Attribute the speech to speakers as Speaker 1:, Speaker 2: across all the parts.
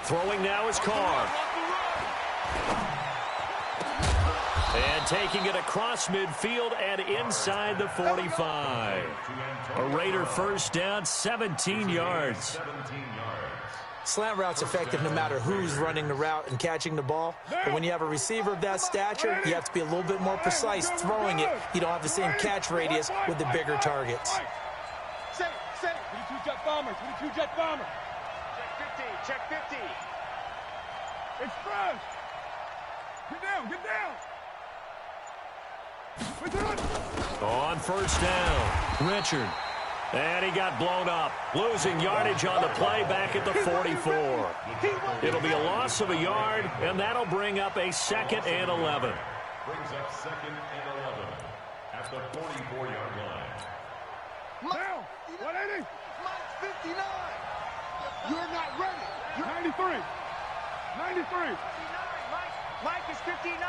Speaker 1: Throwing now is Carr. And taking it across midfield and inside the 45. A Raider first down, 17 yards.
Speaker 2: Slant route's effective no matter who's running the route and catching the ball. But when you have a receiver of that stature, you have to be a little bit more precise throwing it. You don't have the same catch radius with the bigger targets.
Speaker 3: Set. 22-jet bomber. 22-jet bomber. Check 50. Express. Get down.
Speaker 1: On first down, Richard. And he got blown up, losing yardage on the play back at the 44. It'll be a loss of a yard, and that'll bring up a 2nd and 11.
Speaker 4: Brings up 2nd and 11 at the 44-yard line.
Speaker 3: Now, 180.
Speaker 5: Mike's 59. You're not ready.
Speaker 3: 93. 93.
Speaker 5: Mike is 59.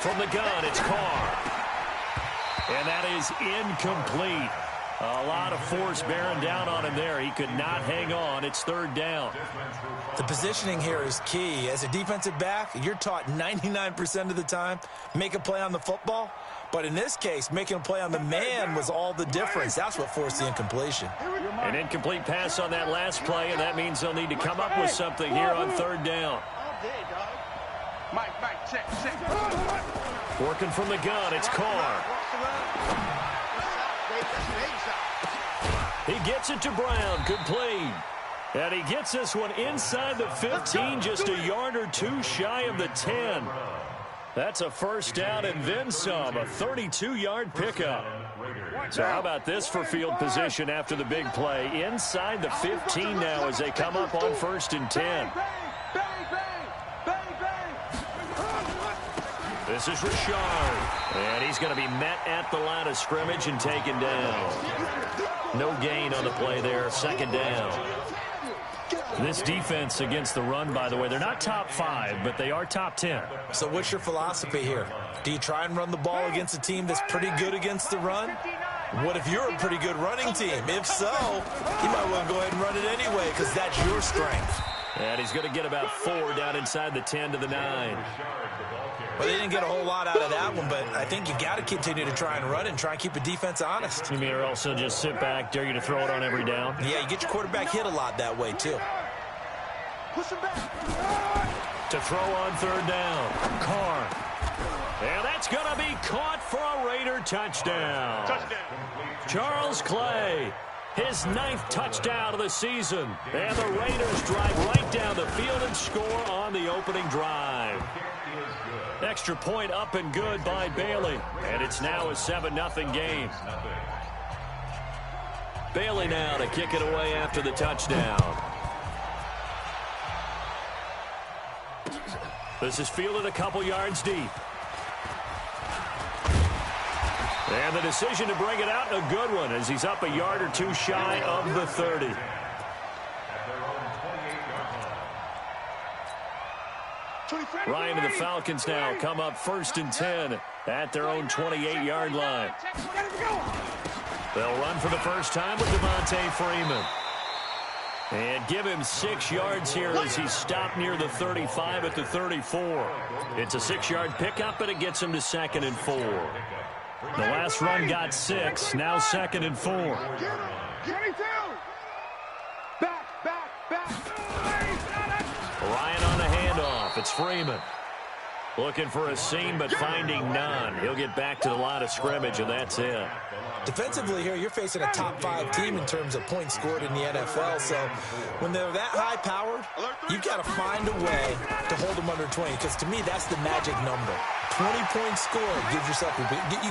Speaker 1: From the gun, it's Carr. And that is incomplete. A lot of force bearing down on him there. He could not hang on. It's 3rd down.
Speaker 2: The positioning here is key. As a defensive back, you're taught 99% of the time, make a play on the football. But in this case, making a play on the man was all the difference. That's what forced the incompletion.
Speaker 1: An incomplete pass on that last play, and that means they'll need to come up with something here on 3rd down.
Speaker 3: Mike, check.
Speaker 1: Working from the gun, it's Carr. He gets it to Brown, complete. And he gets this one inside the 15, just a yard or two shy of the 10. That's a first down and then some, a 32-yard pickup. So how about this for field position after the big play? Inside the 15 now as they come up on 1st and 10. This is Richard, and he's going to be met at the line of scrimmage and taken down. No gain on the play there, 2nd down. This defense against the run, by the way, they're not top 5, but they are top 10.
Speaker 2: So what's your philosophy here? Do you try and run the ball against a team that's pretty good against the run? What if you're a pretty good running team? If so, you might want to go ahead and run it anyway because that's your strength.
Speaker 1: And he's going to get about 4 down inside the 10 to the 9.
Speaker 2: Well, they didn't get a whole lot out of that one, but I think you got to continue to try and run and try and keep the defense honest.
Speaker 1: You mean or also just sit back, dare you to throw it on every down?
Speaker 2: Yeah, you get your quarterback hit a lot that way, too.
Speaker 5: Push him back.
Speaker 1: To throw on 3rd down, Carr. And that's going to be caught for a Raider touchdown. Charles Clay, his 9th touchdown of the season. And the Raiders drive right down the field and score on the opening drive. Extra point up and good by Bailey. And it's now a 7-0 game. Bailey now to kick it away after the touchdown. This is fielded a couple yards deep. And the decision to bring it out, a good one, as he's up a yard or two shy of the 30. Ryan and the Falcons now come up 1st and 10 at their own 28-yard line. They'll run for the first time with Devontae Freeman. And give him 6 yards here as he's stopped near the 35 at the 34. It's a 6-yard pickup, and it gets him to 2nd and 4. The last run got 6, now 2nd and 4.
Speaker 3: 22. Back.
Speaker 1: Ryan on the handoff. It's Freeman. Looking for a seam, but finding none. He'll get back to the line of scrimmage, and that's it.
Speaker 2: Defensively here, you're facing a top 5 team in terms of points scored in the NFL. So when they're that high-powered, you've got to find a way to hold them under 20. Because to me, that's the magic number. 20 points scored, you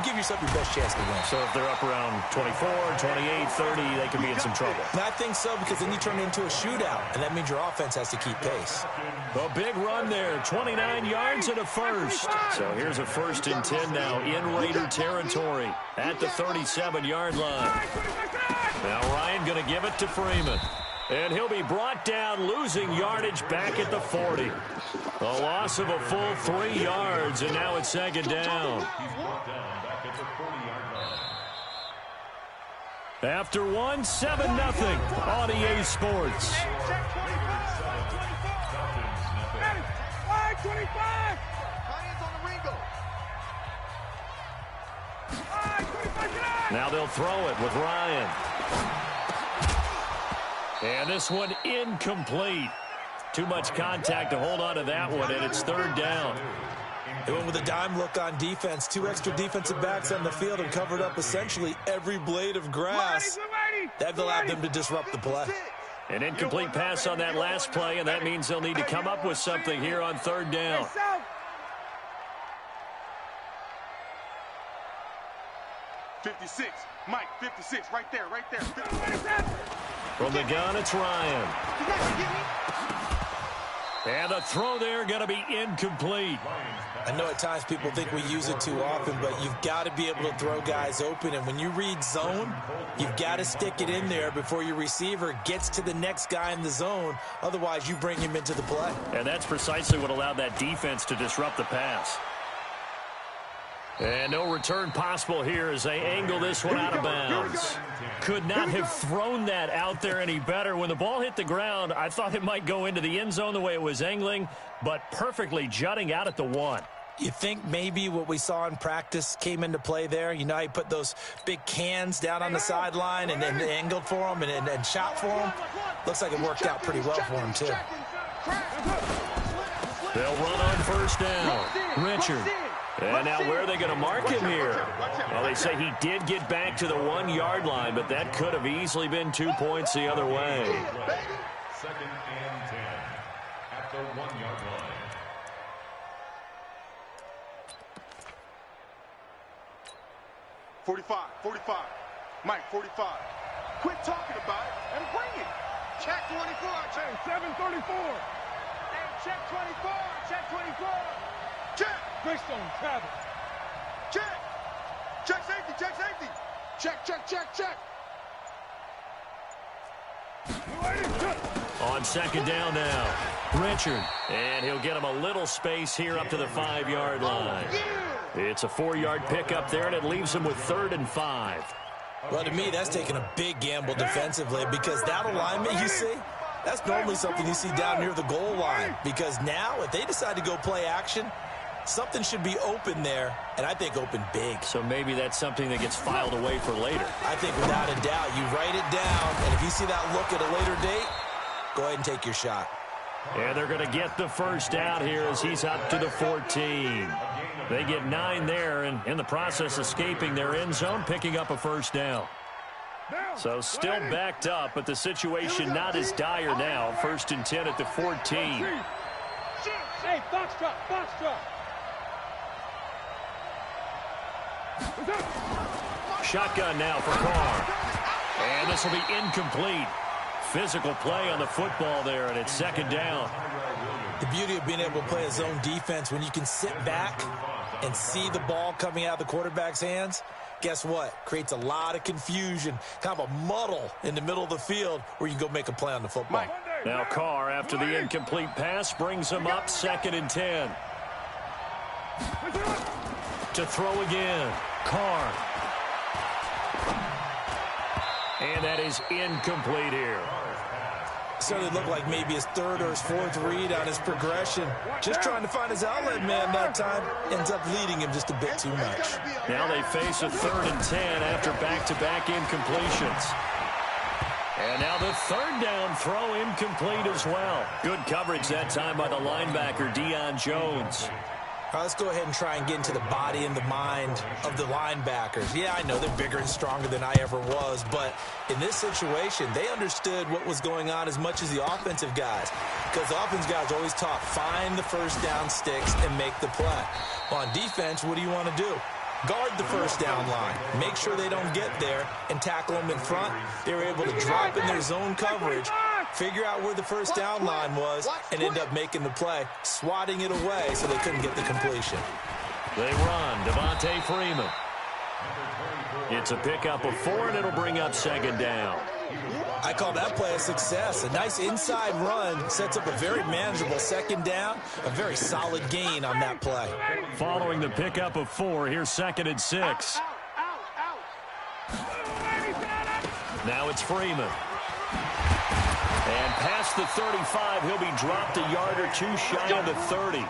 Speaker 2: give yourself your best chance to win.
Speaker 1: So if they're up around 24, 28, 30, they could be in some trouble.
Speaker 2: And I think so, because then you turn it into a shootout, and that means your offense has to keep pace.
Speaker 1: A big run there, 29 yards and a first. So here's a 1st and 10 now in Raider territory at the 37-yard line. Now Ryan going to give it to Freeman. And he'll be brought down, losing yardage back at the 40. A loss of a full 3 yards, and now it's 2nd down. After one, 7-0 on EA Sports.
Speaker 3: Check 25. 25.
Speaker 5: Hands on the Ringo.
Speaker 1: Now they'll throw it with Ryan. And this one incomplete. Too much contact to hold on to that one, and it's third down.
Speaker 2: They went with a dime look on defense. 2 extra defensive backs on the field and covered up essentially every blade of grass. That allowed them to disrupt the play.
Speaker 1: An incomplete pass on that last play, and that means they'll need to come up with something here on third down.
Speaker 3: 56. Mike, 56. Right there, right there. 56.
Speaker 1: From the gun, it's Ryan. And the throw there going to be incomplete.
Speaker 2: I know at times people think we use it too often, but you've got to be able to throw guys open. And when you read zone, you've got to stick it in there before your receiver gets to the next guy in the zone. Otherwise, you bring him into the play.
Speaker 1: And that's precisely what allowed that defense to disrupt the pass. And no return possible here as they angle this one out of bounds. Could not have thrown that out there any better. When the ball hit the ground, I thought it might go into the end zone the way it was angling, but perfectly jutting out at the 1.
Speaker 2: You think maybe what we saw in practice came into play there? You know, he put those big cans down on the sideline and then angled for them and shot for them. Looks like it worked out pretty well for him, too.
Speaker 1: They'll run on first down. Richard. And now where are they going to mark him here? Well, they say he did get back to the 1-yard line, but that could have easily been 2 points the other way.
Speaker 4: 2nd and 10 at the 1-yard line.
Speaker 3: $45. Mike, 45. Quit talking about it and bring it.
Speaker 5: Check 24.
Speaker 3: Hey, 734.
Speaker 5: Hey, check 24. Check 24.
Speaker 3: Check.
Speaker 5: Greystone travel.
Speaker 3: Check. Check safety. Check safety. Check.
Speaker 1: On second down now, Richard. And he'll get him a little space here up to the 5-yard line. It's a 4-yard pickup there, and it leaves him with 3rd and 5.
Speaker 2: Well, to me, that's taking a big gamble defensively because that alignment you see, that's normally something you see down near the goal line. Because now, if they decide to go play action, something should be open there, and I think open big.
Speaker 1: So maybe that's something that gets filed away for later.
Speaker 2: I think without a doubt, you write it down, and if you see that look at a later date, go ahead and take your shot.
Speaker 1: And they're going to get the first down here as he's up to the 14. They get 9 there, and in the process, escaping their end zone, picking up a first down. So still backed up, but the situation not as dire now. 1st and 10 at the 14.
Speaker 5: Hey, foxtrot.
Speaker 1: Shotgun now for Carr. And this will be incomplete. Physical play on the football there, and it's 2nd down.
Speaker 2: The beauty of being able to play a zone defense when you can sit back and see the ball coming out of the quarterback's hands, guess what? Creates a lot of confusion, kind of a muddle in the middle of the field where you can go make a play on the football.
Speaker 1: Now Carr, after the incomplete pass, brings him up 2nd and 10. To throw again, Carr. And that is incomplete here.
Speaker 2: Certainly looked like maybe his 3rd or his 4th read on his progression. Just trying to find his outlet man that time. Ends up leading him just a bit too much.
Speaker 1: Now they face a 3rd and 10 after back-to-back incompletions. And now the 3rd down throw incomplete as well. Good coverage that time by the linebacker, Deion Jones.
Speaker 2: All right, let's go ahead and try and get into the body and the mind of the linebackers. Yeah, I know they're bigger and stronger than I ever was, but in this situation, they understood what was going on as much as the offensive guys. Because the offensive guys always taught, find the first down sticks and make the play. Well, on defense, what do you want to do? Guard the first down line. Make sure they don't get there and tackle them in front. They were able to drop in their zone coverage, figure out where the first down line was, and end up making the play, swatting it away so they couldn't get the completion.
Speaker 1: They run. Devontae Freeman. It's a pickup of 4, and it'll bring up 2nd down.
Speaker 2: I call that play a success. A nice inside run sets up a very manageable 2nd down, a very solid gain on that play.
Speaker 1: Following the pickup of 4, here's 2nd and 6. Now it's Freeman. And past the 35, he'll be dropped a yard or two shy of the 30.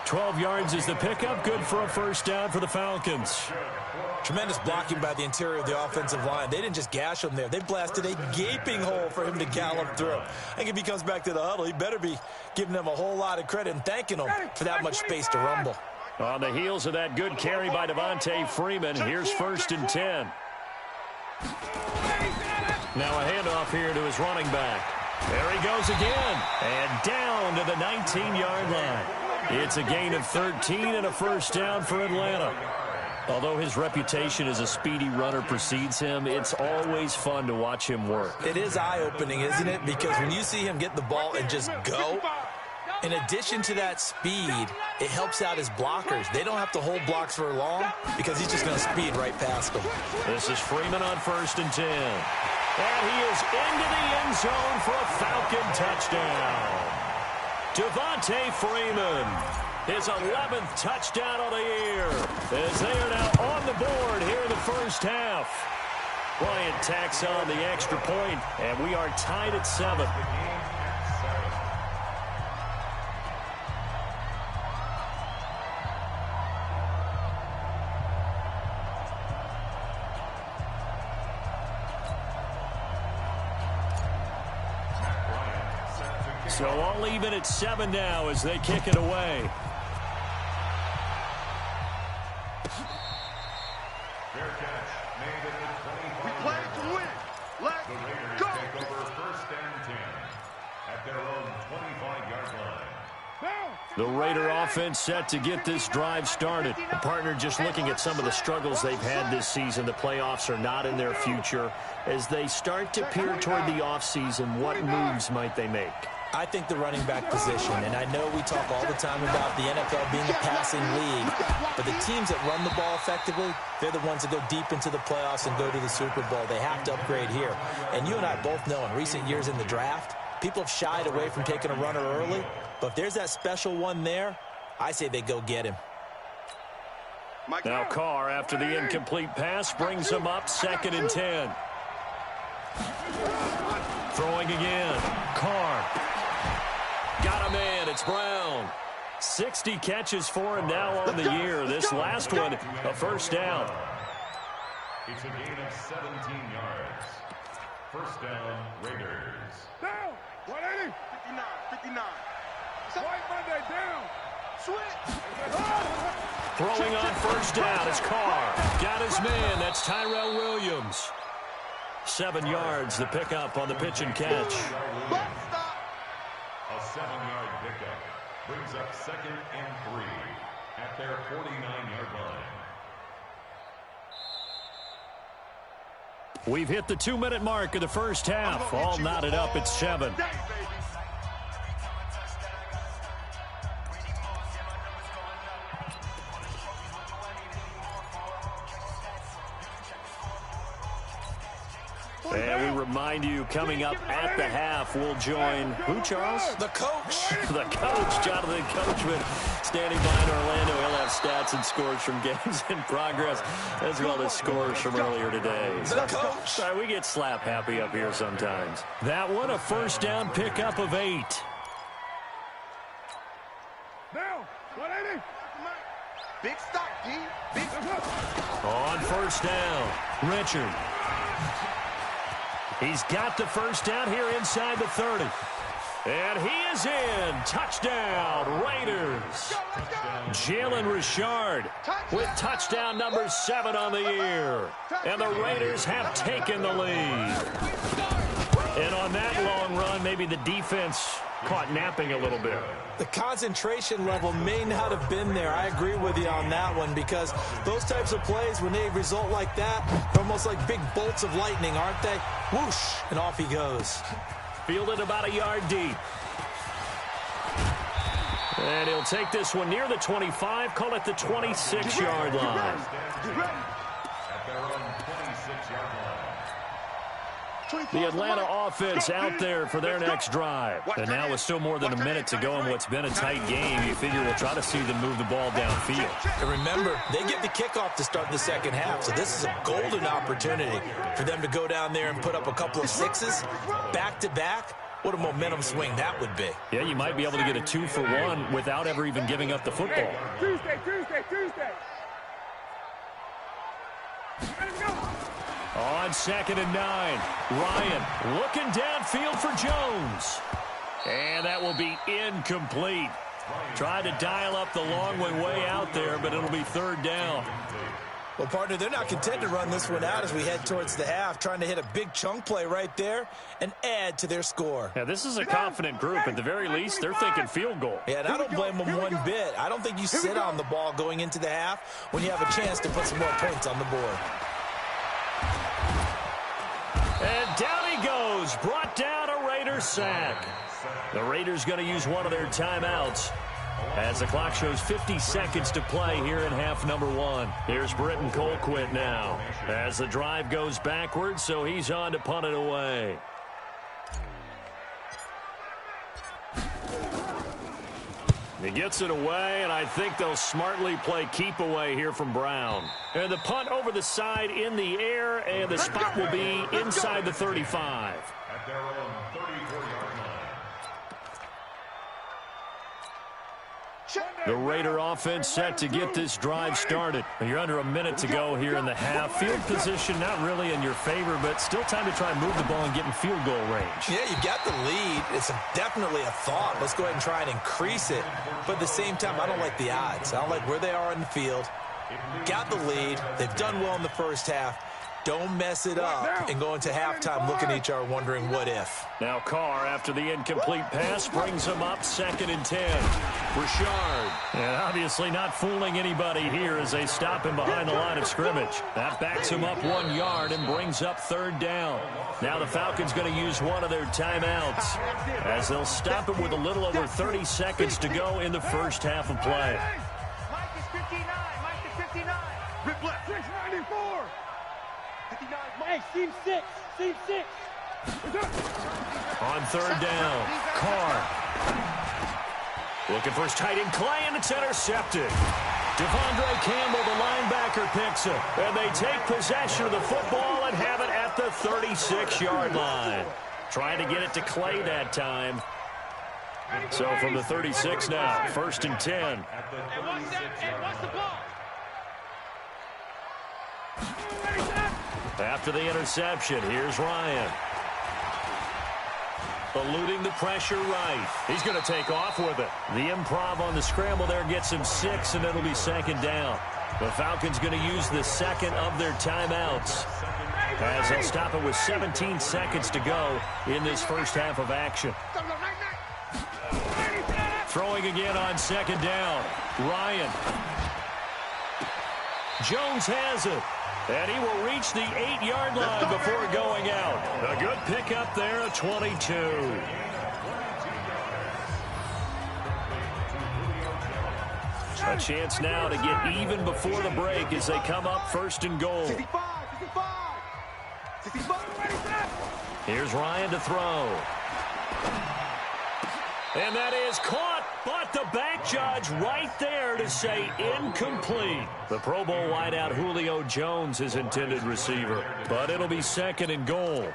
Speaker 1: 12 yards is the pickup. Good for a first down for the Falcons.
Speaker 2: Tremendous blocking by the interior of the offensive line. They didn't just gash him there. They blasted a gaping hole for him to gallop through. I think if he comes back to the huddle, he better be giving them a whole lot of credit and thanking them for that much space to rumble.
Speaker 1: On the heels of that good carry by Devontae Freeman, here's 1st and 10. Now a handoff here to his running back. There he goes again. And down to the 19-yard line. It's a gain of 13 and a first down for Atlanta. Although his reputation as a speedy runner precedes him, it's always fun to watch him work.
Speaker 2: It is eye-opening, isn't it? Because when you see him get the ball and just go, in addition to that speed, it helps out his blockers. They don't have to hold blocks for long because he's just going to speed right past them.
Speaker 1: This is Freeman on 1st and 10. And he is into the end zone for a Falcon touchdown. Devontae Freeman, his 11th touchdown of the year, as they are now on the board here in the first half. Bryant tacks on the extra point, and we are tied at 7. So all even at 7 now as they kick it away.
Speaker 4: Fair catch made at the 25.
Speaker 3: We play to win. Let's
Speaker 4: The Raiders
Speaker 3: go.
Speaker 4: take over 1st and 10 at their own 25-yard line.
Speaker 1: The Raider offense set to get this drive started. The partner, just looking at some of the struggles they've had this season, the playoffs are not in their future. As they start to peer toward the offseason, what moves might they make?
Speaker 2: I think the running back position, and I know we talk all the time about the NFL being a passing league, but the teams that run the ball effectively, they're the ones that go deep into the playoffs and go to the Super Bowl. They have to upgrade here. And you and I both know in recent years in the draft, people have shied away from taking a runner early, but if there's that special one there, I say they go get him.
Speaker 1: Now Carr, after the incomplete pass, brings him up 2nd and 10. Throwing again. Carr. Got a man. It's Brown. 60 catches for him now on the year. This last one, a first down.
Speaker 4: It's a gain of 17 yards. First down, Raiders.
Speaker 5: Down. 180.
Speaker 3: 59.
Speaker 5: White Monday down.
Speaker 3: Switch.
Speaker 1: Throwing on first down is Carr. Got his man. That's Tyrell Williams. 7 yards, the pickup on the pitch and catch.
Speaker 4: A 7-yard pickup brings up 2nd and 3 at their 49-yard line.
Speaker 1: We've hit the 2-minute mark of the first half. All knotted up at 7. And we remind you, coming up at the half, we'll join who, Charles?
Speaker 2: The coach.
Speaker 1: The coach, Jonathan Coachman, standing by in Orlando. He'll have stats and scores from games in progress, as well as scores from earlier today.
Speaker 2: The coach.
Speaker 1: Sorry, we get slap happy up here sometimes. That one, a first down pickup of 8.
Speaker 5: Now, 180.
Speaker 3: Big stop, D. Big stop.
Speaker 1: On first down, Richard. He's got the first down here inside the 30. And he is in. Touchdown, Raiders. Jalen Richard with touchdown number 7 on the year. And the Raiders have taken the lead. And on that long run, maybe the defense caught napping a little bit.
Speaker 2: The concentration level may not have been there. I agree with you on that one, because those types of plays, when they result like that, they're almost like big bolts of lightning, aren't they? Whoosh, and off he goes.
Speaker 1: Fielded about a yard deep. And he'll take this one near the 25, call it the 26-yard line.
Speaker 4: At their own 26-yard line.
Speaker 1: The Atlanta offense out there for their next drive. And now with still more than a minute to go in what's been a tight game, you figure we'll try to see them move the ball downfield.
Speaker 2: And remember, they get the kickoff to start the second half, so this is a golden opportunity for them to go down there and put up a couple of sixes back-to-back. What a momentum swing that would be.
Speaker 1: Yeah, you might be able to get a 2-for-1 without ever even giving up the football.
Speaker 5: Tuesday.
Speaker 1: On 2nd and 9, Ryan looking downfield for Jones. And that will be incomplete. Tried to dial up the long way out there, but it'll be 3rd down.
Speaker 2: Well, partner, they're not content to run this one out as we head towards the half, trying to hit a big chunk play right there and add to their score.
Speaker 1: Yeah, this is a confident group. At the very least, they're thinking field goal.
Speaker 2: Yeah, and I don't blame them one bit. I don't think you sit on the ball going into the half when you have a chance to put some more points on the board.
Speaker 1: And down he goes, brought down a Raiders sack. The Raiders going to use one of their timeouts as the clock shows 50 seconds to play here in half number 1. Here's Britton Colquitt now as the drive goes backwards, so he's on to punt it away. He gets it away, and I think they'll smartly play keep away here from Brown. And the punt over the side in the air, and the spot will be inside the 35.
Speaker 4: At their own 34-yard line.
Speaker 1: The Raider offense set to get this drive started. You're under a minute to go here in the half. Field position not really in your favor, but still time to try and move the ball and get in field goal range.
Speaker 2: Yeah, you've got the lead. It's definitely a thought. Let's go ahead and try and increase it. But at the same time, I don't like the odds. I don't like where they are in the field. Got the lead. They've done well in the first half. Don't mess it up and go into halftime looking at each other wondering what if.
Speaker 1: Now Carr, after the incomplete pass, brings him up 2nd and 10. Richard. And obviously not fooling anybody here as they stop him behind the line of scrimmage. That backs him up 1 yard and brings up 3rd down. Now the Falcons going to use one of their timeouts as they'll stop him with a little over 30 seconds to go in the first half of play.
Speaker 5: Mike is 59. Mike is 59. Rip left. 694. 59. Hey, seam 6. Seam 6.
Speaker 1: On 3rd down, Carr. Looking for his tight end, Clay, and it's intercepted. Devondre Campbell, the linebacker, picks it. And they take possession of the football and have it at the 36-yard line. Trying to get it to Clay that time. So from the 36 now, 1st and 10.
Speaker 5: Watch the ball.
Speaker 1: After the interception, here's Ryan. Eluding the pressure right. He's going to take off with it. The improv on the scramble there gets him 6, and it'll be 2nd down. The Falcons going to use the second of their timeouts as they'll stop it with 17 seconds to go in this first half of action. Throwing again on 2nd down. Ryan. Jones has it. And he will reach the 8-yard line before going out. A good pickup there at 22. A chance now to get even before the break as they come up 1st and goal.
Speaker 5: 65.
Speaker 1: Here's Ryan to throw. And that is caught, but the back judge right there to say incomplete. The Pro Bowl wideout Julio Jones, his intended receiver. But it'll be 2nd and goal.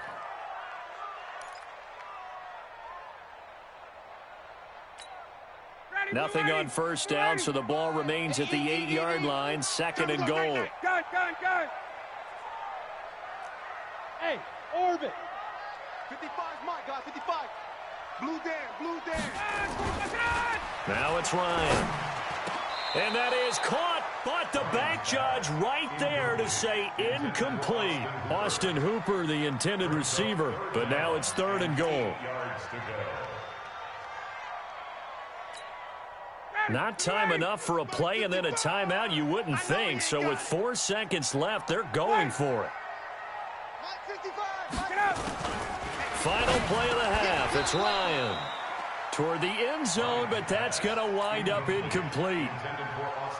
Speaker 1: Nothing on 1st down, so the ball remains at the 8-yard line, 2nd and goal.
Speaker 5: Gun. Hey, orbit. 55 is mine, guys, 55. Blue Dan.
Speaker 1: Now it's Ryan. And that is caught, but the back judge right there to say incomplete. Austin Hooper, the intended receiver, but now it's 3rd and goal. Not time enough for a play and then a timeout, you wouldn't think. So with 4 seconds left, they're going for it. Final play of the half. It's Ryan. toward the end zone, but that's going to wind up incomplete.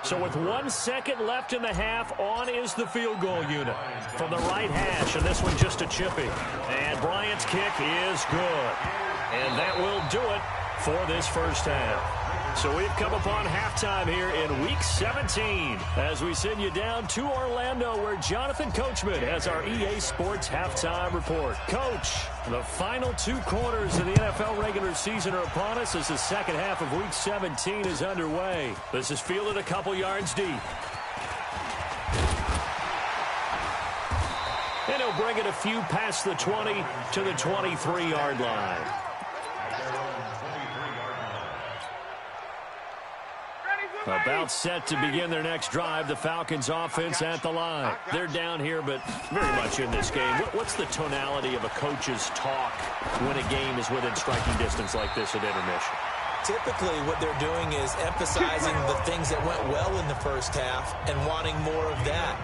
Speaker 1: So with 1 second left in the half, on is the field goal unit from the right hash, and this one just a chippy. And Bryant's kick is good. And that will do it for this first half. So we've come upon halftime here in Week 17 as we send you down to Orlando where Jonathan Coachman has our EA Sports halftime report. Coach, the final 2 quarters of the NFL regular season are upon us as the second half of Week 17 is underway. This is fielded a couple yards deep. And he'll bring it a few past the 20 to the 23-yard line. About set to begin their next drive, the Falcons offense at the line. They're down here, but very much in this game. What's the tonality of a coach's talk when a game is within striking distance like this at intermission?
Speaker 2: Typically, what they're doing is emphasizing the things that went well in the first half and wanting more of that.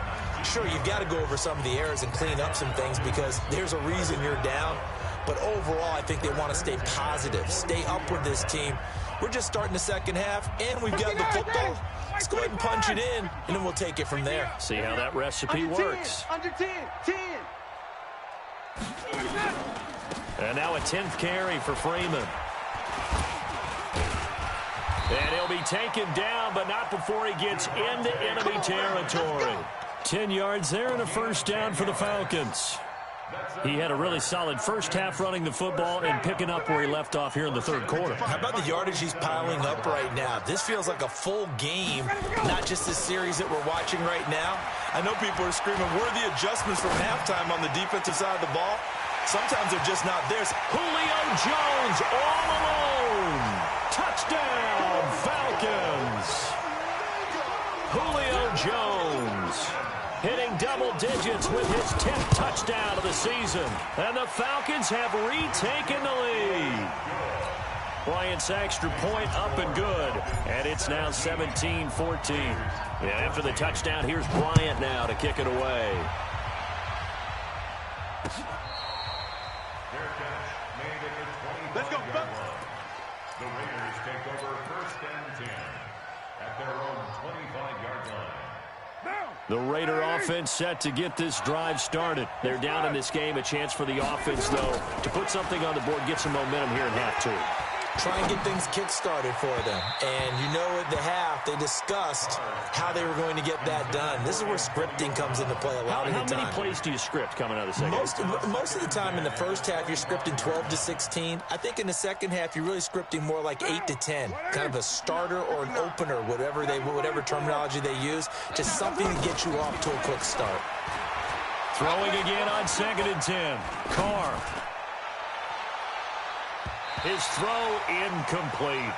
Speaker 2: Sure, you've got to go over some of the errors and clean up some things because there's a reason you're down. But overall, I think they want to stay positive, stay up with this team. We're just starting the second half, and we've got the football. Let's go ahead and punch it in, and then we'll take it from there.
Speaker 1: See how that recipe works.
Speaker 5: Under 10, 10.
Speaker 1: And now a 10th carry for Freeman. And he'll be taken down, but not before he gets into enemy territory. 10 yards there and a first down for the Falcons. He had a really solid first half running the football and picking up where he left off here in the third quarter.
Speaker 2: How about the yardage he's piling up right now? This feels like a full game, not just this series that we're watching right now. I know people are screaming, where are the adjustments from halftime on the defensive side of the ball? Sometimes they're just not there.
Speaker 1: Julio Jones all alone. Touchdown, Falcons. Julio Jones hitting double digits with his 10th touchdown of the season. And the Falcons have retaken the lead. Bryant's extra point up and good. And it's now 17-14. And after the touchdown, here's Bryant now to kick it away.
Speaker 3: Let's go, Bucks.
Speaker 4: The Raiders take over first and 10 at their own 25-yard line.
Speaker 1: The Raider offense set to get this drive started. They're down in this game. A chance for the offense, though, to put something on the board, get some momentum here in half 2.
Speaker 2: Try and get things kick-started for them. And you know at the half, they discussed how they were going to get that done. This is where scripting comes into play a lot of the time.
Speaker 1: How many plays do you script coming out of the second half?
Speaker 2: Most of the time in the first half, you're scripting 12 to 16. I think in the second half, you're really scripting more like 8 to 10. Kind of a starter or an opener, whatever terminology they use, just something to get you off to a quick start.
Speaker 1: Throwing again on 2nd and 10. Carr. His throw incomplete.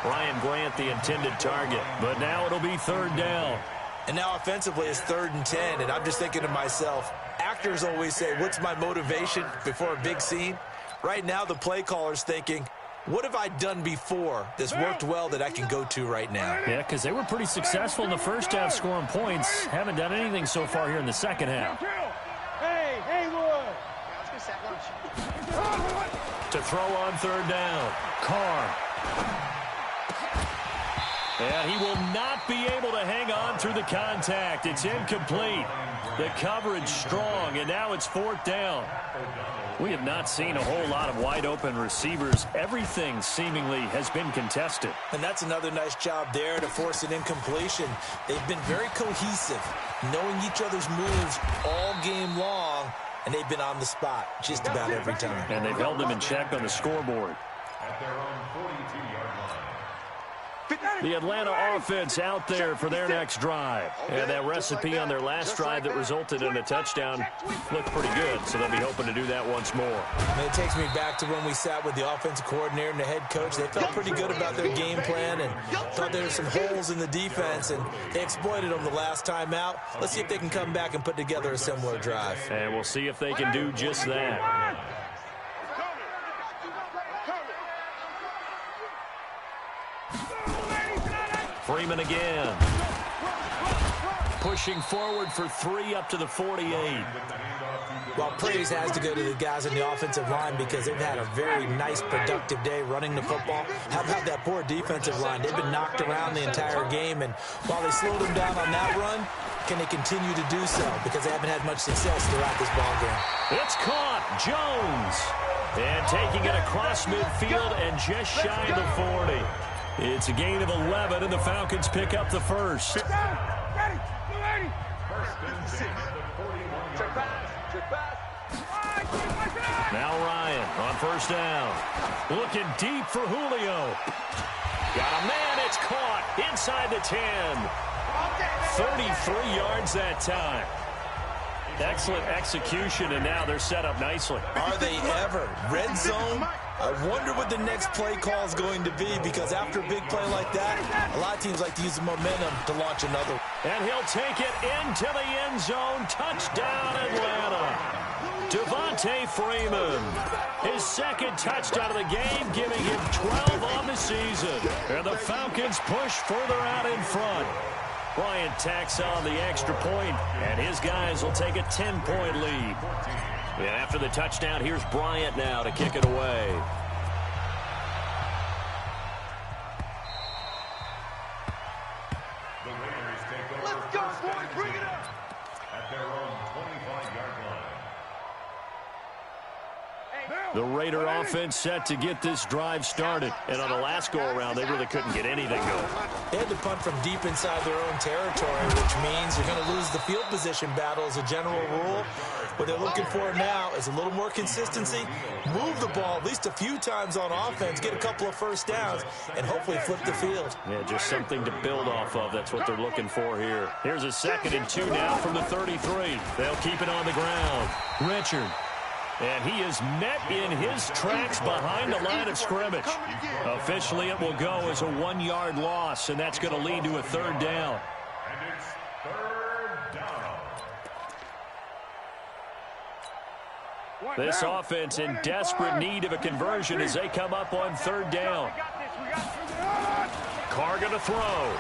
Speaker 1: Ryan Grant the intended target, but now it'll be 3rd down.
Speaker 2: And now offensively it's 3rd and 10, and I'm just thinking to myself, actors always say, what's my motivation before a big scene? Right now the play caller's thinking, what have I done before that's worked well that I can go to right now?
Speaker 1: Yeah, because they were pretty successful in the first half scoring points. Haven't done anything so far here in the second half.
Speaker 5: Hey, Haywood. Let's go lunch.
Speaker 1: To throw on 3rd down. Carr. And he will not be able to hang on through the contact. It's incomplete. The coverage strong, and now it's 4th down. We have not seen a whole lot of wide-open receivers. Everything seemingly has been contested.
Speaker 2: And that's another nice job there to force an incompletion. They've been very cohesive, knowing each other's moves all game long, and they've been on the spot just about every time.
Speaker 1: And they've held them in check on the scoreboard.
Speaker 4: At their own 42-yard line.
Speaker 1: The Atlanta offense out there for their next drive. And that recipe on their last drive that resulted in a touchdown looked pretty good, so they'll be hoping to do that once more.
Speaker 2: And it takes me back to when we sat with the offensive coordinator and the head coach. They felt pretty good about their game plan and thought there were some holes in the defense, and they exploited them the last time out. Let's see if they can come back and put together a similar drive.
Speaker 1: And we'll see if they can do just that. Freeman again. Pushing forward for 3 up to the 48.
Speaker 2: Well, praise has to go to the guys in the offensive line because they've had a very nice, productive day running the football. How about that poor defensive line? They've been knocked around the entire game, and while they slowed them down on that run, can they continue to do so? Because they haven't had much success throughout this ball game.
Speaker 1: It's caught. Jones. And taking it across midfield and just shy of the 40. It's a gain of 11, and the Falcons pick up the first.
Speaker 5: Ready.
Speaker 1: Now Ryan on first down. Looking deep for Julio. Got a man. It's caught inside the 10. 33 yards that time. Excellent execution, and now they're set up nicely.
Speaker 2: Are they ever? Red zone? I wonder what the next play call is going to be, because after a big play like that, a lot of teams like to use the momentum to launch another.
Speaker 1: And he'll take it into the end zone. Touchdown, Atlanta. Devontae Freeman. His second touchdown of the game, giving him 12 on the season. And the Falcons push further out in front. Bryant tacks on the extra point, and his guys will take a 10-point lead. And after the touchdown, here's Bryant now to kick it away.
Speaker 3: Let's go, boys. Bring it up.
Speaker 4: At their own 25-yard line.
Speaker 1: The Raider offense set to get this drive started. And on the last go-around, they really couldn't get anything going.
Speaker 2: They had to punt from deep inside their own territory, which means you're going to lose the field position battle as a general rule. What they're looking for now is a little more consistency, move the ball at least a few times on offense, get a couple of first downs, and hopefully flip the field.
Speaker 1: Yeah, just something to build off of. That's what they're looking for here. Here's a 2nd and 2 now from the 33. They'll keep it on the ground. Richard. And he is met in his tracks behind the line of scrimmage. Officially, it will go as a 1-yard loss, and that's going to lead to a 3rd down.
Speaker 4: And it's 3rd down.
Speaker 1: This offense in desperate need of a conversion as they come up on 3rd down. Carr going to throw.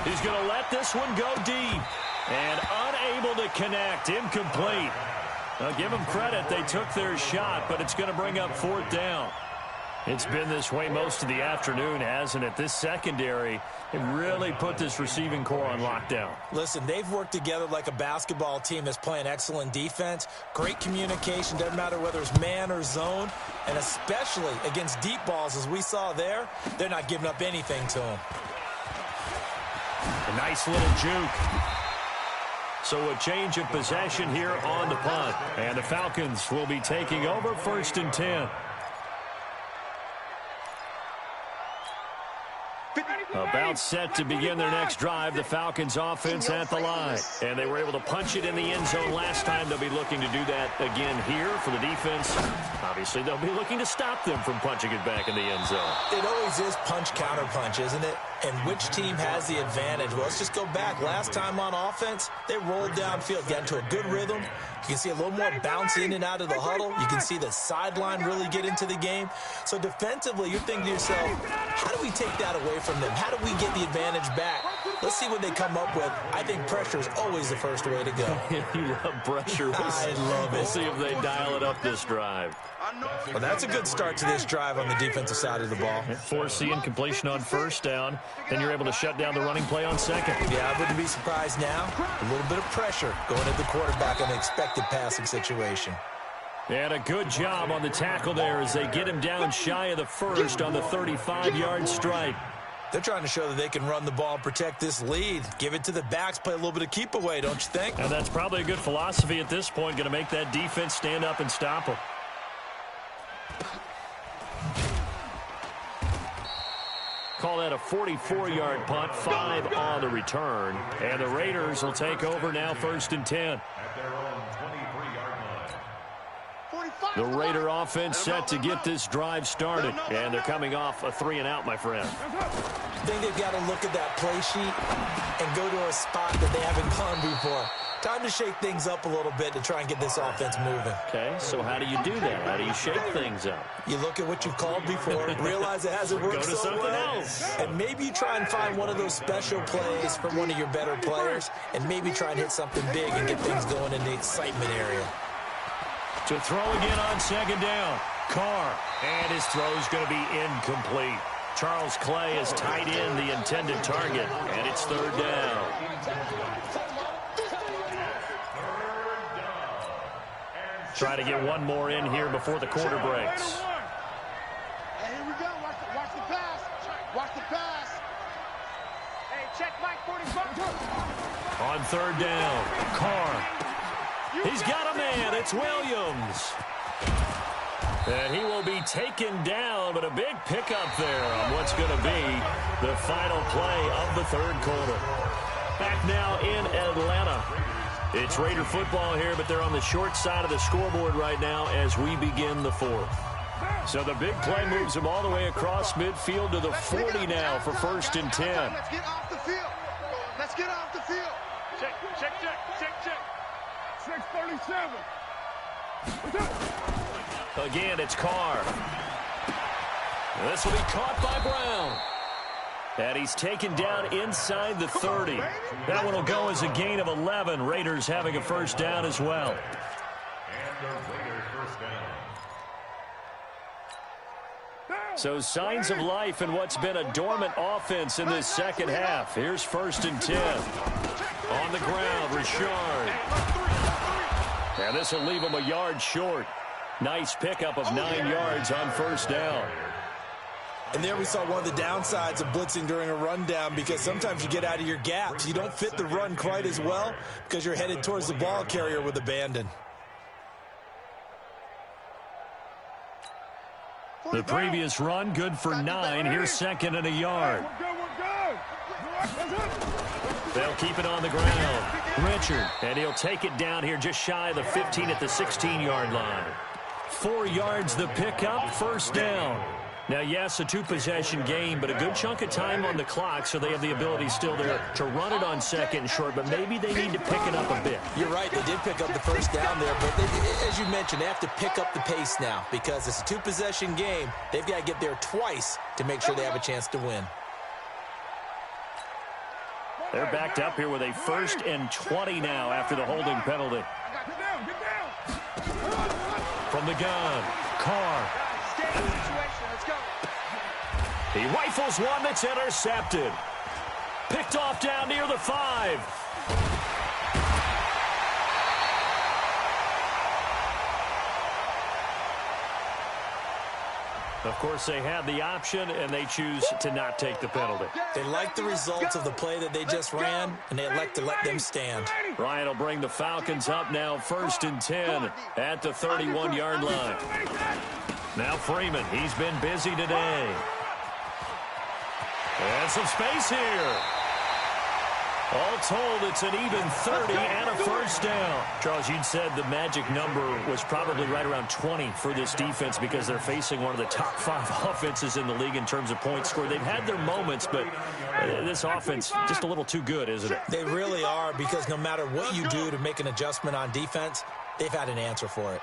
Speaker 1: He's going to let this one go deep. And unable to connect. Incomplete. I'll give them credit. They took their shot, but it's going to bring up 4th down. It's been this way most of the afternoon, hasn't it? This secondary, it really put this receiving core on lockdown.
Speaker 2: Listen, they've worked together like a basketball team that's playing excellent defense. Great communication, doesn't matter whether it's man or zone. And especially against deep balls, as we saw there, they're not giving up anything to them.
Speaker 1: A nice little juke. So a change of possession here on the punt. And the Falcons will be taking over 1st and 10. About set to begin their next drive, the Falcons offense at the line. And they were able to punch it in the end zone last time. They'll be looking to do that again here for the defense. Obviously, they'll be looking to stop them from punching it back in the end zone.
Speaker 2: It always is punch-counter-punch, isn't it? And which team has the advantage? Well, let's just go back. Last time on offense, they rolled downfield, got into a good rhythm. You can see a little more bounce in and out of the huddle. You can see the sideline really get into the game. So defensively, you're thinking to yourself, how do we take that away from them? How do we get the advantage back? Let's see what they come up with. I think pressure is always the first way to go.
Speaker 1: You love pressure.
Speaker 2: I love it.
Speaker 1: We'll see if they dial it up this drive.
Speaker 2: Well, that's a good start to this drive on the defensive side of the ball.
Speaker 1: Force incompletion on 1st down. Then you're able to shut down the running play on 2nd.
Speaker 2: Yeah, I wouldn't be surprised now. A little bit of pressure going at the quarterback in an expected passing situation.
Speaker 1: And a good job on the tackle there as they get him down shy of the 1st on the 35-yard strike.
Speaker 2: They're trying to show that they can run the ball and protect this lead. Give it to the backs, play a little bit of keep away, don't you think?
Speaker 1: And that's probably a good philosophy at this point, going to make that defense stand up and stop them. Call that a 44-yard punt, 5 on the return. And the Raiders will take over now 1st and 10.
Speaker 4: At their own 23-yard line.
Speaker 1: The Raider offense set to get this drive started. And they're coming off a 3-and-out, my friend.
Speaker 2: I think they've got to look at that play sheet and go to a spot that they haven't gone before. Time to shake things up a little bit to try and get this offense moving.
Speaker 1: Okay, so how do you do that? How do you shake things up?
Speaker 2: You look at what you've called before, realize it hasn't worked so well, and maybe you try and find one of those special plays from one of your better players, and maybe try and hit something big and get things going in the excitement area.
Speaker 1: To throw again on second down. Carr, and his throw is going to be incomplete. Charles Clay is tied in the intended target, and it's third down. Try to get one more in here before the quarter breaks.
Speaker 3: Hey, here we go. Watch the pass. Watch the pass.
Speaker 5: Hey, check Mike 45.
Speaker 1: On third down, Carr. He's got a man. It's Williams. And he will be taken down, but a big pickup there on what's going to be the final play of the third quarter. Back now in Atlanta. It's Raider football here, but they're on the short side of the scoreboard right now as we begin the fourth. So the big play moves them all the way across midfield to the 40 now for first and 10.
Speaker 3: Let's get off the field. Let's get off the field.
Speaker 5: Check. 637.
Speaker 1: Again, it's Carr. This will be caught by Brown. And he's taken down inside the 30. That one will go as a gain of 11. Raiders having a first down as well.
Speaker 4: And the Raiders first down.
Speaker 1: So signs of life in what's been a dormant offense in this second half. Here's first and 10. On the ground, Richard. And this will leave him a yard short. Nice pickup of 9 yards on first down.
Speaker 2: And there we saw one of the downsides of blitzing during a rundown, because sometimes you get out of your gaps. You don't fit the run quite as well because you're headed towards the ball carrier with abandon.
Speaker 1: The previous run, good for 9. Here's second and a yard. They'll keep it on the ground. Richard, and he'll take it down here just shy of the 15 at the 16-yard line. 4 yards the pickup, first down. Now, yes, a two-possession game, but a good chunk of time on the clock, so they have the ability still there to run it on second and short, but maybe they need to pick it up a bit.
Speaker 2: You're right, they did pick up the first down there, but as you mentioned, they have to pick up the pace now because it's a two-possession game. They've got to get there twice to make sure they have a chance to win.
Speaker 1: They're backed up here with a first and 20 now after the holding penalty. From the gun, Carr. He rifles one that's intercepted. Picked off down near the 5. Of course, they have the option, and they choose to not take the penalty.
Speaker 2: They like the results of the play that they just ran, and they elect to let them stand.
Speaker 1: Ryan will bring the Falcons up now, first and 10 at the 31-yard line. Now Freeman, he's been busy today. And some space here. All told, it's an even 30 and a first down. Charles, you'd said the magic number was probably right around 20 for this defense because they're facing one of the top 5 offenses in the league in terms of points scored. They've had their moments, but this offense just a little too good, isn't it?
Speaker 2: They really are, because no matter what you do to make an adjustment on defense, they've had an answer for it.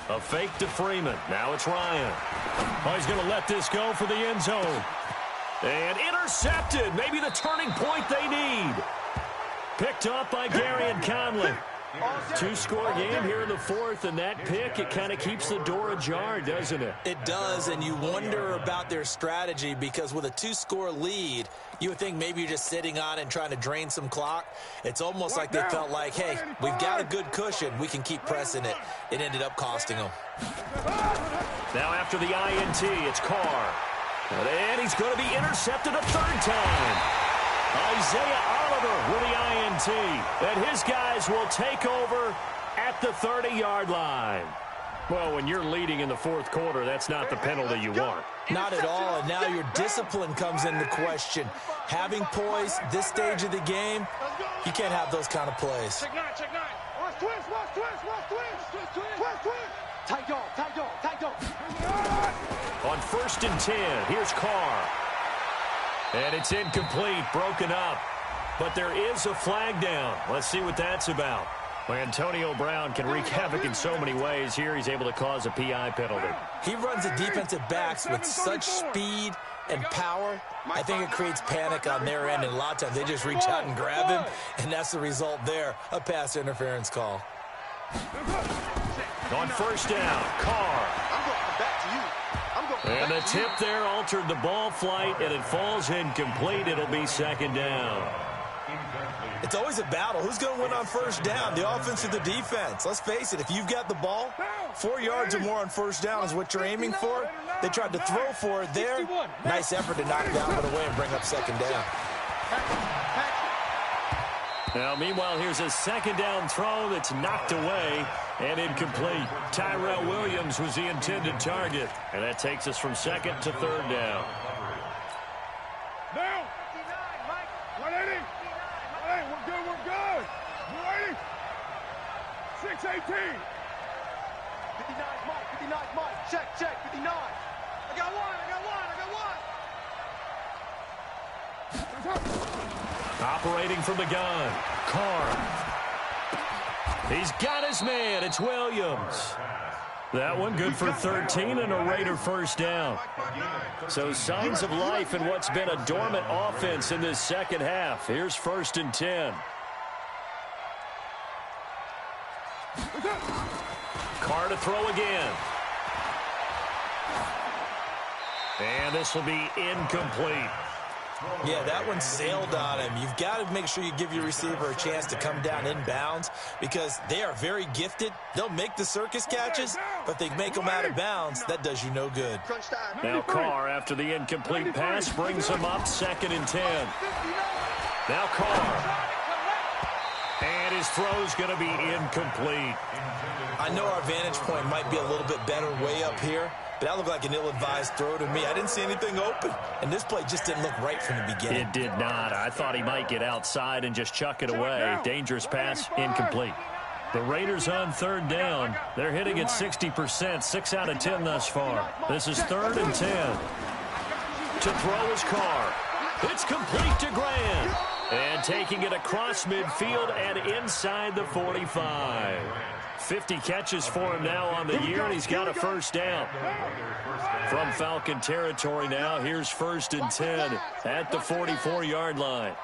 Speaker 1: A fake to Freeman. Now it's Ryan. Oh, he's going to let this go for the end zone. And intercepted. Maybe the turning point they need. Picked up by Gary and Conley. 2-score game here in the fourth, and that pick, it kind of keeps the door ajar, doesn't it?
Speaker 2: It does, and you wonder about their strategy, because with a 2-score lead, you would think maybe you're just sitting on it and trying to drain some clock. It's almost like they felt like, hey, we've got a good cushion. We can keep pressing it. It ended up costing them.
Speaker 1: Now after the INT, it's Carr. And he's going to be intercepted a third time. Isaiah Oliver with the INT. And his guys will take over at the 30-yard line. Well, when you're leading in the fourth quarter, that's not the penalty you want.
Speaker 2: Not at all, and now your discipline comes into question. Having poise this stage of the game, you can't have those kind of plays.
Speaker 5: Check 9. Watch twist. Tight dog.
Speaker 1: On first and 10, here's Carr. And it's incomplete, broken up. But there is a flag down. Let's see what that's about. Well, Antonio Brown can wreak havoc in so many ways. Here he's able to cause a PI penalty.
Speaker 2: He runs the defensive backs with such speed and power. I think it creates panic on their end, and a lot of times they just reach out and grab him, and that's the result there, a pass interference call.
Speaker 1: On first down, Carr. And the tip there altered the ball flight, and it falls incomplete. It'll be second down.
Speaker 2: It's always a battle. Who's going to win on first down, the offense or the defense? Let's face it, if you've got the ball, 4 yards or more on first down is what you're aiming for. They tried to throw for it there. Nice effort to knock that one away and bring up second down.
Speaker 1: Now, meanwhile, here's a second down throw that's knocked away and incomplete. Tyrell Williams was the intended target, and that takes us from second to third down.
Speaker 5: Now, 180. We're good. 180. 618. 59 Mike. Check. 59. I got one.
Speaker 1: Operating from the gun, Carr. He's got his man. It's Williams. That one good for 13 and a Raider first down. So signs of life in what's been a dormant offense in this second half. Here's first and 10. Carr to throw again. And this will be incomplete.
Speaker 2: Yeah, that one sailed on him. You've got to make sure you give your receiver a chance to come down inbounds because they are very gifted. They'll make the circus catches, but they make them out of bounds. That does you no good.
Speaker 1: Now Carr, after the incomplete pass, brings him up second and 10. Now Carr. And his throw's going to be incomplete.
Speaker 2: I know our vantage point might be a little bit better way up here, but that looked like an ill-advised throw to me. I didn't see anything open, and this play just didn't look right from the beginning.
Speaker 1: It did not. I thought he might get outside and just chuck it away. Dangerous pass, incomplete. The Raiders on third down. They're hitting at 60%, 6 out of 10 thus far. This is third and 10. To throw is Carr. It's complete to Grant. And taking it across midfield and inside the 45. 50 catches for him now on the year, and he's got a first down. From Falcon territory now, here's first and 10 at the 44-yard line.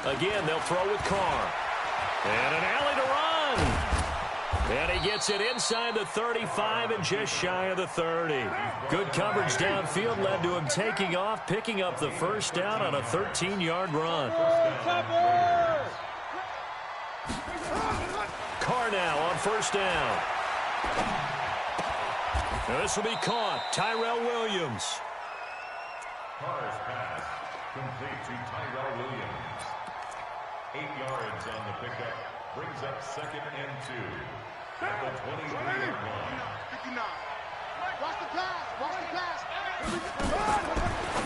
Speaker 1: Again, they'll throw with Carr. And an alley to run. And he gets it inside the 35 and just shy of the 30. Good coverage downfield led to him taking off, picking up the first down on a 13-yard run. Carr now on first down. And this will be caught. Tyrell Williams.
Speaker 4: Carr's pass complete to Tyrell Williams. 8 yards on the pickup. Brings up second and 2. At the 23-yard line.
Speaker 3: 59. Watch the pass.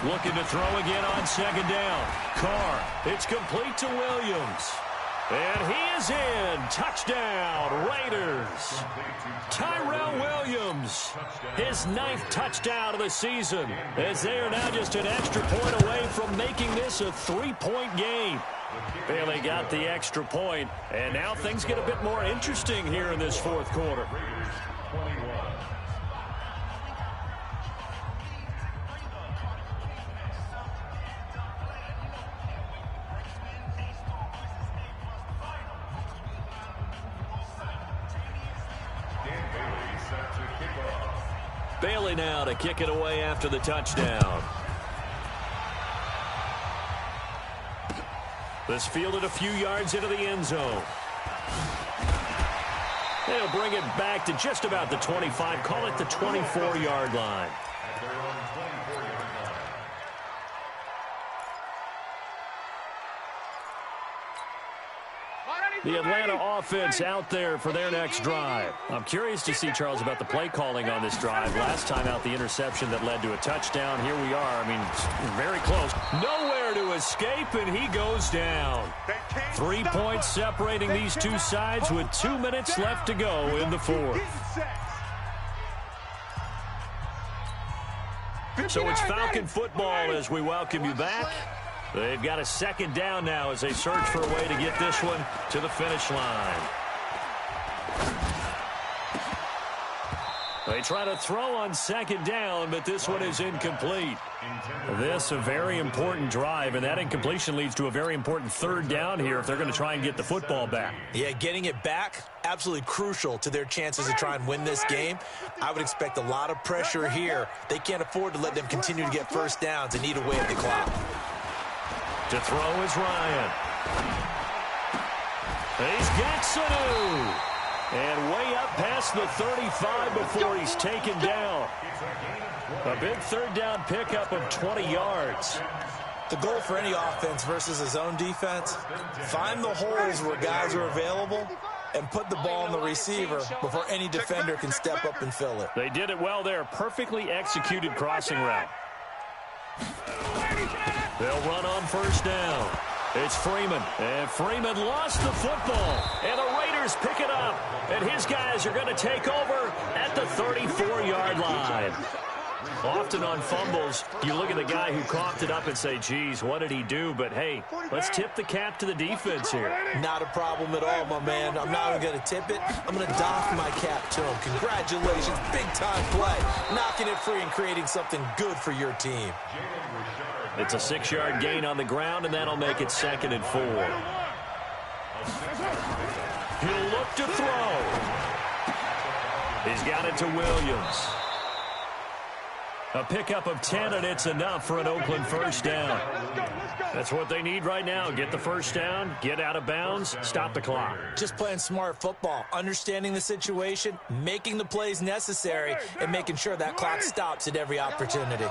Speaker 1: Looking to throw again on second down. Carr. It's complete to Williams. And he is in. Touchdown, Raiders. Tyrell Williams, his 9th touchdown of the season, as they are now just an extra point away from making this a 3-point game. Bailey got the extra point, and now things get a bit more interesting here in this fourth quarter. Bailey now to kick it away after the touchdown. This fielded a few yards into the end zone. They'll bring it back to just about the 25. Call it the 24-yard line. The Atlanta offense out there for their next drive. I'm curious to see, Charles, about the play calling on this drive. Last time out, the interception that led to a touchdown. Here we are. I mean, very close. Nowhere to escape, and he goes down. 3 points separating these two sides with 2 minutes left to go in the fourth. So it's Falcon football as we welcome you back. They've got a second down now as they search for a way to get this one to the finish line. They try to throw on second down, but this one is incomplete. This a very important drive, and that incompletion leads to a very important third down here if they're going to try and get the football back.
Speaker 2: Yeah, getting it back, absolutely crucial to their chances to try and win this game. I would expect a lot of pressure here. They can't afford to let them continue to get first downs and eat away at the clock.
Speaker 1: To throw is Ryan. He's got Sanu. And way up past the 35 before he's taken down. A big third down pickup of 20 yards.
Speaker 2: The goal for any offense versus his own defense, find the holes where guys are available and put the ball on the receiver before any defender can step up and fill it.
Speaker 1: They did it well there. Perfectly executed crossing route. They'll run on first down. It's Freeman, and Freeman lost the football, and the Raiders pick it up, and his guys are going to take over at the 34-yard line. Often on fumbles, you look at the guy who coughed it up and say, geez, what did he do? But, hey, let's tip the cap to the defense here.
Speaker 2: Not a problem at all, my man. I'm not even going to tip it. I'm going to doff my cap to him. Congratulations, big-time play. Knocking it free and creating something good for your team.
Speaker 1: It's a 6-yard gain on the ground, and that'll make it 2nd and 4. He'll look to throw. He's got it to Williams. A pickup of 10, and it's enough for an Oakland first down. That's what they need right now. Get the first down, get out of bounds, stop the clock.
Speaker 2: Just playing smart football, understanding the situation, making the plays necessary, and making sure that clock stops at every opportunity.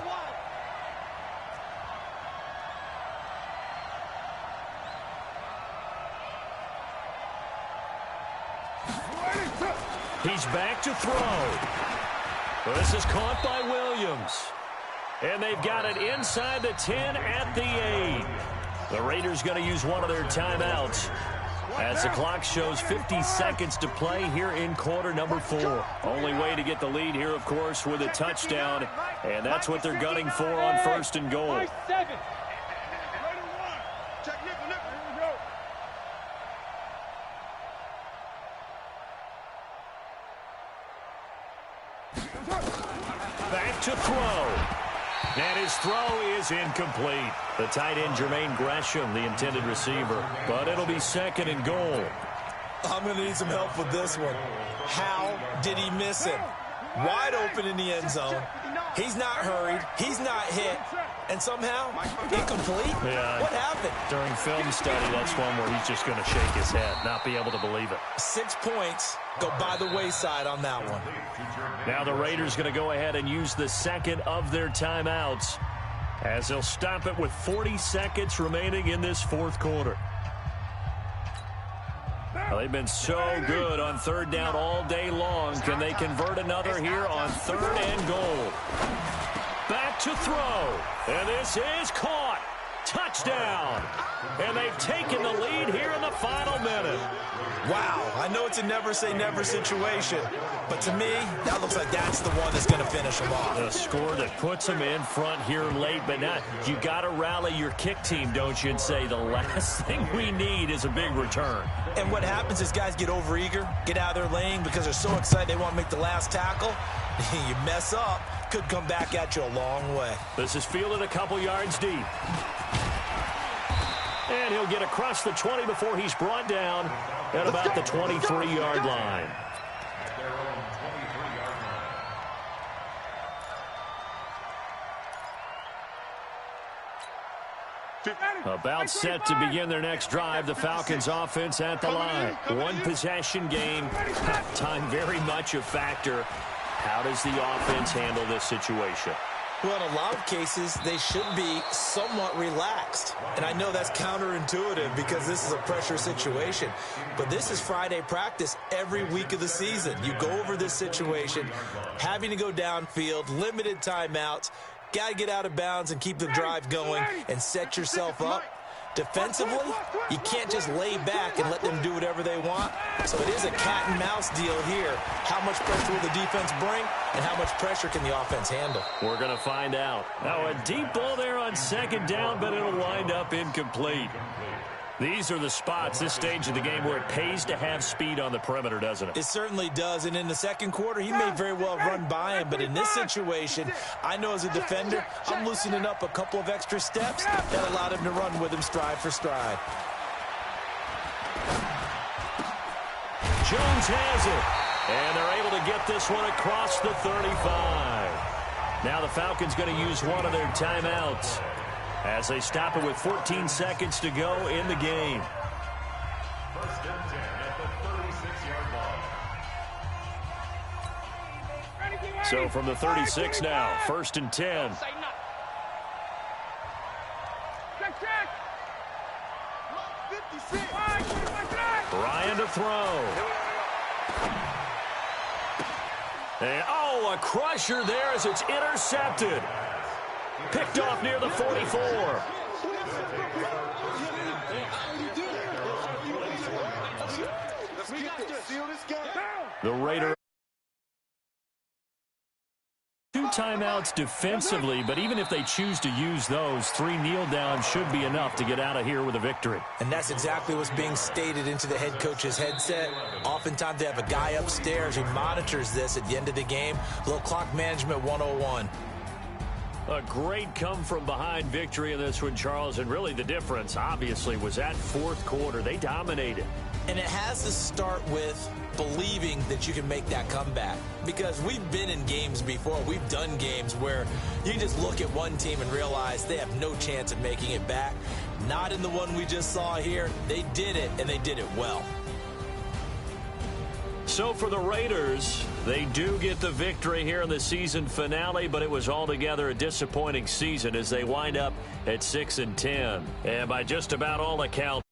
Speaker 1: He's back to throw. This is caught by Williams. And they've got it inside the 10 at the 8. The Raiders going to use one of their timeouts as the clock shows 50 seconds to play here in quarter number 4. Only way to get the lead here, of course, with a touchdown. And that's what they're gunning for on 1st and goal. Back to throw. And his throw is incomplete. The tight end, Jermaine Gresham, the intended receiver. But it'll be 2nd and goal.
Speaker 2: I'm going to need some help with this one. How did he miss him? Wide open in the end zone. He's not hurried. He's not hit. And somehow, incomplete?
Speaker 1: Yeah.
Speaker 2: What happened?
Speaker 1: During film study, that's one where he's just going to shake his head, not be able to believe it.
Speaker 2: 6 points go by the wayside on that one.
Speaker 1: Now the Raiders going to go ahead and use the 2nd of their timeouts as they'll stop it with 40 seconds remaining in this 4th quarter. Well, they've been so good on 3rd down all day long. Can they convert another here on 3rd and goal? Back to throw. And this is caught. Touchdown. And they've taken the lead here in the final minute.
Speaker 2: Wow, I know it's a never-say-never situation, but to me, that looks like that's the one that's going to finish them off.
Speaker 1: The score that puts them in front here late, but now you got to rally your kick team, don't you, and say the last thing we need is a big return.
Speaker 2: And what happens is guys get overeager, get out of their lane because they're so excited they want to make the last tackle. You mess up, could come back at you a long way.
Speaker 1: This is fielded a couple yards deep. And he'll get across the 20 before he's brought down at about the 23-yard line. About set to begin their next drive. The Falcons offense at the line. One possession game. Time very much a factor. How does the offense handle this situation?
Speaker 2: Well, in a lot of cases, they should be somewhat relaxed. And I know that's counterintuitive because this is a pressure situation. But this is Friday practice every week of the season. You go over this situation, having to go downfield, limited timeouts, got to get out of bounds and keep the drive going and set yourself up. Defensively, you can't just lay back and let them do whatever they want. So it is a cat and mouse deal here. How much pressure will the defense bring, and how much pressure can the offense handle?
Speaker 1: We're going to find out. Now, a deep ball there on second down, but it'll wind up incomplete. These are the spots, this stage of the game, where it pays to have speed on the perimeter, doesn't it?
Speaker 2: It certainly does, and in the second quarter, he may very well run by him, but in this situation, I know as a defender, I'm loosening up a couple of extra steps that allowed him to run with him stride for stride.
Speaker 1: Jones has it, and they're able to get this one across the 35. Now the Falcons going to use one of their timeouts as they stop it with 14 seconds to go in the game.
Speaker 4: First and 10 at the 36-yard line.
Speaker 1: So from the 36 now, first and 10. Ryan to throw. And, a crusher there as it's intercepted. Picked off near the 44. The Raiders. 2 timeouts defensively, but even if they choose to use those, 3 kneel downs should be enough to get out of here with a victory.
Speaker 2: And that's exactly what's being stated into the head coach's headset. Oftentimes they have a guy upstairs who monitors this at the end of the game. A little clock management 101.
Speaker 1: A great come-from-behind victory in this one, Charles, and really the difference, obviously, was that fourth quarter. They dominated.
Speaker 2: And it has to start with believing that you can make that comeback. Because we've been in games before. We've done games where you just look at one team and realize they have no chance of making it back. Not in the one we just saw here. They did it, and they did it well.
Speaker 1: So for the Raiders, they do get the victory here in the season finale, but it was altogether a disappointing season as they wind up at 6-10. And by just about all accounts,